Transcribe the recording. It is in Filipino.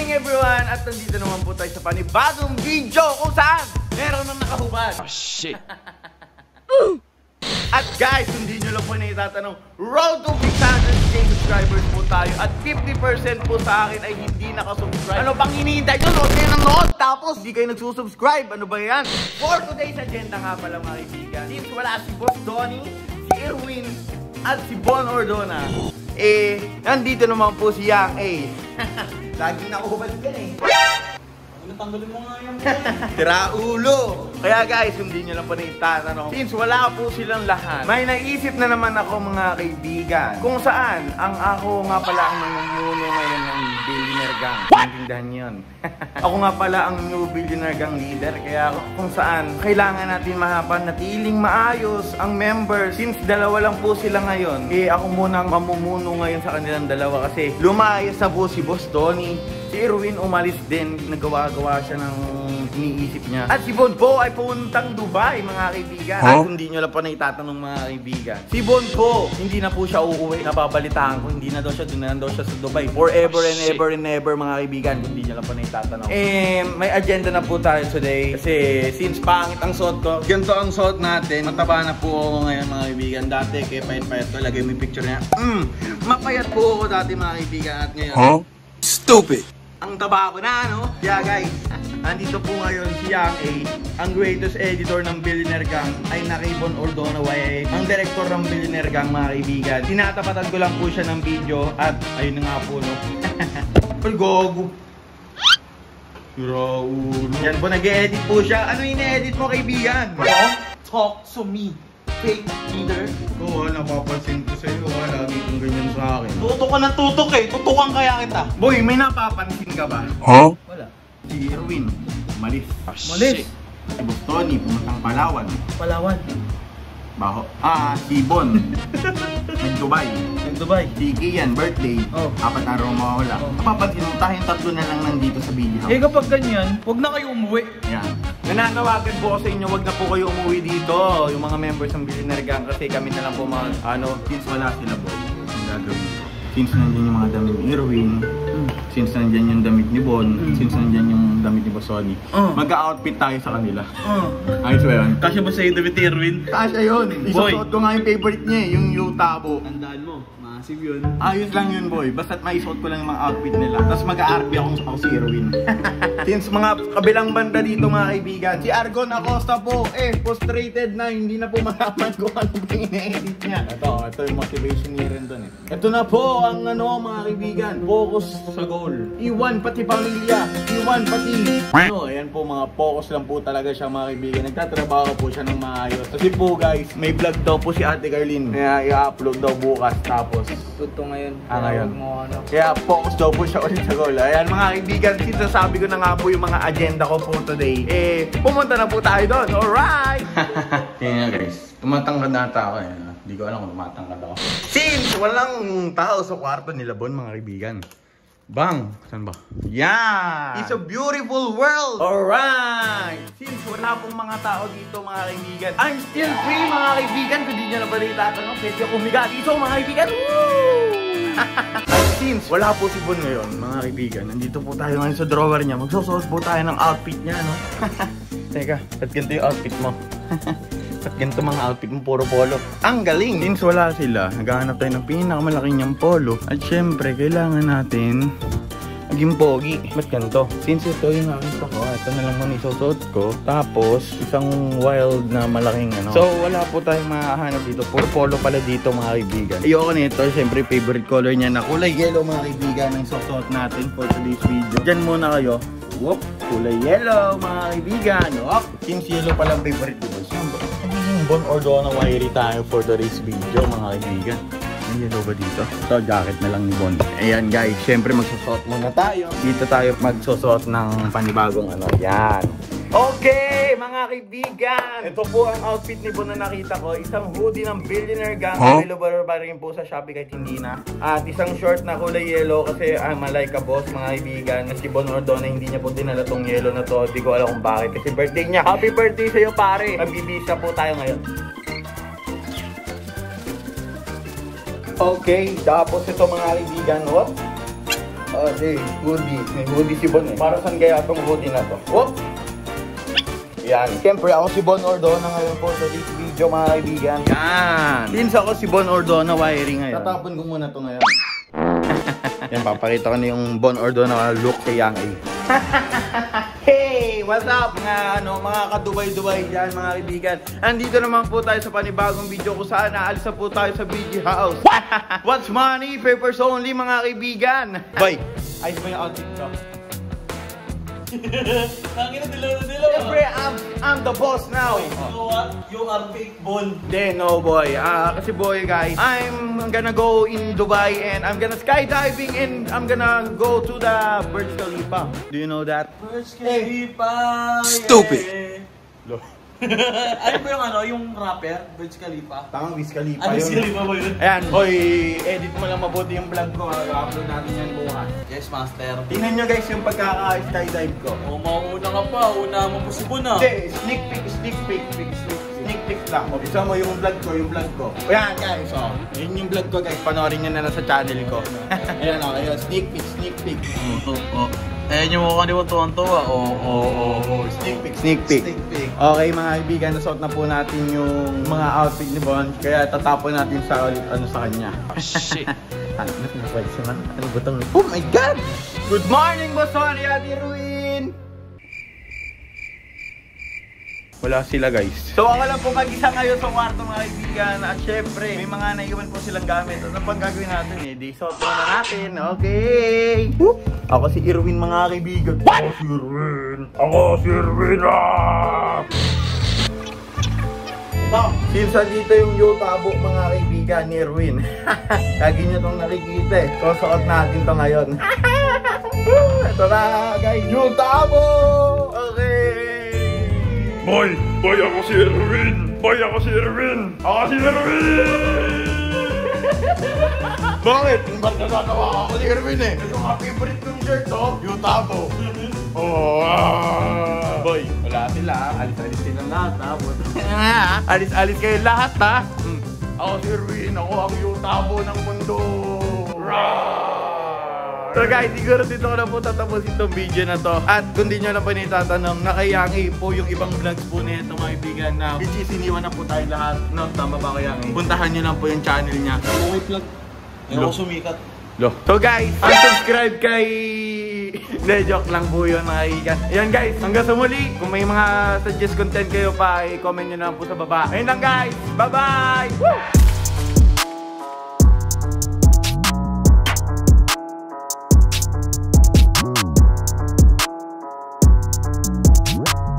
morning everyone! At nandito naman po tayo sa panibagong video kung saan meron nang nakahubad. Oh shit! At guys, hindi nyo lang po na itatanong, road to 600k subscribers po tayo. At 50% po sa akin ay hindi nakasubscribe. Ano bang hinihintay nyo? Nood kayo ng nood, tapos hindi kayo nagsusubscribe. Ano ba yan? For today's agenda nga pala mga kaibigan, since wala si Boss Donnie, si Erwin, at si Bon Ordona, nandito naman po si Yang A. Laging nakahubad ka eh. Natanggalin mo nga yan. Tira ulo! Kaya guys, hindi nyo lang po na itatanong, since wala po silang lahat, may naisip na naman ako mga kaibigan, kung saan ang ako nga pala ang namumuno ngayon ng Billionaire Gang. Naintindihan yun. Ako nga pala ang new Billionaire Gang leader, kaya kung saan kailangan natin mapanatiling maayos ang members. Since dalawa lang po sila ngayon, ako muna ang mamumuno ngayon sa kanilang dalawa kasi lumayas na po si Boss Donnie. Si Erwin umalis din, nagawa-gawa siya ng iniisip niya. At si Bon po ay puntang Dubai mga kaibigan. At hindi nyo lang po na itatanong mga kaibigan, si Bon po, hindi na po siya uuwi. Napabalitaan ko, hindi na daw siya, doon na daw siya sa Dubai. Forever and ever and ever mga kaibigan. Hindi nyo lang po na itatanong. May agenda na po tayo today. Kasi since pangit ang suot ko, ganito ang suot natin. Mataba na po ako ngayon mga kaibigan. Dati kay payat-payat ko, lagay mo yung picture niya. Mapayat po ako dati mga kaibigan. At ngayon, Stupid! ang taba ko na, no? Yeah, guys. Andito po ngayon si Yang A, ang greatest editor ng Billionaire Gang, ay Bon Ordona Way, ang director ng Billionaire Gang, mga kaibigan. Tinatapatan ko lang po siya ng video at ayun na nga po, no? Gogo. Yan po, nag-e-edit po siya. Ano yung edit mo, kaibigan? Talk to me, fake leader. Oo, napapansin ko sa'yo. Lagi kong ganyan sa akin. Tutok ka ng tutok eh. Tutukan kaya kita. Boy, may napapansin ka ba? Wala. Si Erwin, malis. Malis? Si Boss Donnie, pumuntang Palawan. Palawan. Baho. Si Bon. Nag-Dubai. Nag-Dubai. Si Kian, birthday. 4 araw mawawala. Napapansin mo, tayong tatlo na lang nandito sa video. Kapag ganyan, huwag na kayo umuwi. Yan. Nananawagan po ako sa inyo, huwag na po kayo umuwi dito. Yung mga members ng Billionaire Gang, kasi kami na lang po mga, since wala sila boy, ang gagawin ko. Since nandiyan yung mga damit ni Erwin, since nandiyan yung damit ni Bon, since nandiyan yung damit ni Boss Donnie, mag-outfit tayo sa kanila. Ayos ba yun? Kasya ba sa'yo damit ni Erwin? Kasya yun. Isusuot ko nga yung favorite niya yung Utabo. Tandaan mo, massive yun. Ayos lang yun boy, basta't maisuot ko lang yung mga outfit nila. Tapos mag-RP ako si Erwin. Since mga kabilang banda dito mga kaibigan, si Argon Acosta po, frustrated na, hindi na po malaman kung ano ba yung ina-edit niya. Ito yung motivation niya rin doon eh. Ito na po ang mga kaibigan, focus sa goal. Iwan pati pamilya, iwan pati ayan po, mga focus lang po talaga siya mga kaibigan. Nagtatrabaho po siya ng maayos. Kasi po guys, may vlog daw po si Ate Carlin, kaya i-upload daw bukas. Tapos Tuto ngayon. ngayon. Kaya focus daw po siya ulit sa goal. Ayan mga kaibigan, sinasabi ko na nga po yung mga agenda ko po today. Pumunta na po tayo doon. Alright! Kaya guys, tumatangkad na ako eh. Hindi ko alam kung tumatangkad ako. Since walang tao sa kwarto nila Bon mga kaibigan. Bang! Saan ba? Yeah! It's a beautiful world! Alright! Since wala pong mga tao dito mga kaibigan, I'm still free mga kaibigan. Kung di nyo na ba rin itatanong, pwede ako humiga dito mga kaibigan. Woo! At since wala po si Bon ngayon mga kaibigan, nandito po tayo ngayon sa drawer niya. Magsusuot po tayo ng outfit niya, no? Teka, ba't ganito yung outfit mo? At ganito mga outfit mo, puro polo. Ang galing! Since wala sila, naghahanap tayo ng pinakamalaki niyang polo. At syempre, kailangan natin maging pogi. Ba't ganito? Since ito yung nakita ko, ito na lang muna isusuot ko. Tapos, isang wild na malaking So, wala po tayong mahahanap dito. Puro polo pala dito mga kaibigan. Ayoko nito, syempre favorite color niya na kulay yellow mga kaibigan ang isusuot natin for today's video. Diyan muna kayo. Whoop! Kulay yellow mga kaibigan. Whoop! Since yellow palang favorite dito. Bon Ordona Wiry tayo for today's video mga kaibigan. May yellow ba dito? Ito, jacket na lang ni Bon. Ayan guys, syempre magsusot muna tayo. Dito tayo magsusot ng panibagong yan. Okay mga kaibigan, ito po ang outfit ni Bon na nakita ko. Isang hoodie ng Billionaire Gang, available ba rin po sa Shopee kahit hindi na. At isang short na kulay yellow kasi I'm a like a boss mga kaibigan. Na si Bon Ordona hindi niya po dinala tong yellow na to. Hindi ko alam kung bakit kasi birthday niya. Happy birthday sa'yo pare. Magbibisa po tayo ngayon. Okay, tapos ito mga kaibigan, Oh, hey, hoodie. May hoodie si Bon eh. Para saan kaya itong hoodie na to? Whoop! Yan. Siyempre, ako si Bon Ordona ngayon po sa this video, mga kaibigan. Yan. Since ako si Bon Ordona wiring ngayon. Tatapon ko muna to ngayon. Yan, papakita ko na yung Bon Ordona look kay Yang A. Hey! What's up mga ka-Dubai-Dubai dyan mga kaibigan. Andito naman po tayo sa panibagong video kung saan naalis na po tayo sa BG House. What's money? Papers only mga kaibigan. Boy, ayos ba yung outfit ko? Tangina, dilaw na dilaw. Siyempre, I'm the boss now. You know what? You are fake Bon. No boy. Kasi boy guys, I'm gonna go in Dubai and I'm gonna skydiving and I'm gonna go to the Burj Khalifa. Do you know that? Burj Khalifa. Stupid. Lo. Ano ba yung rapper? Burj Khalifa? Tangang Wiz Khalifa Ano yun. Wiz Khalifa ba yun? Ayan, boy, edit mo lang mabuti yung vlog ko. I-upload natin yan bukas. Yes, master. Tingnan nyo guys yung pagkaka-skydive ko. O, mauuna ka pa. Una mo po si Bon ah. Hindi, sneak peek lang. O, isa mo yung vlog ko. O yan guys, o. Yun yung vlog ko guys, panoorin nyo na sa channel ko. Ayan o, ayun, sneak peek. Ayan yung mukha ni Bon tuwang-tuwa. Sneak peek. Okay mga kaibigan, nasuot na po natin yung mga outfit ni Bon. Kaya tatapon natin sa ulit sa kanya. Shit. Ano ba itong... Oh my God! Good morning, Boss Sonny, Ate Ruin! Wala sila guys. So ako lang po mag-isa ngayon sa kwarto mga kaibigan. At syempre, may mga naiwan po silang gamit. Ano pang gagawin natin eh? Di suot na natin. Okay! Whoop! Ako si Irwin mga kaibigan. What? Ako si Irwin! Since dito yung Yutabo mga kaibigan ni Irwin. Lagi nyo itong nakikita eh. Susuot natin to ngayon. Ito na guys, Yutabo! Okay! Boy, ako si Irwin! Ako si Irwin! Bakit? Yung ba't nagagawa ako ni Irwin eh? Ito nga favorite kong shirt to, Yutabo. Boy, wala sila. Alis-alis silang lahat ha. Alis-alis kayo lahat ha. Ako si Irwin, ako ang Yutabo ng mundo. So guys, siguro dito ko na po tatapusin itong video na to. At kung di nyo na po nitatanong, naka-Yang A po yung ibang vlogs po nito mga kaibigan na which is iniwan na po tayo lahat. No, tama ba ko Yang A? Puntahan nyo lang po yung channel niya. May plug. Ayaw ko sumikat. So guys, unsubscribe kay... De, joke lang po yun mga kaibigan. Ayan guys, hanggang sa muli. Kung may mga suggest content kayo pa, i-comment nyo na lang po sa baba. Ayun lang guys, bye-bye! Woo!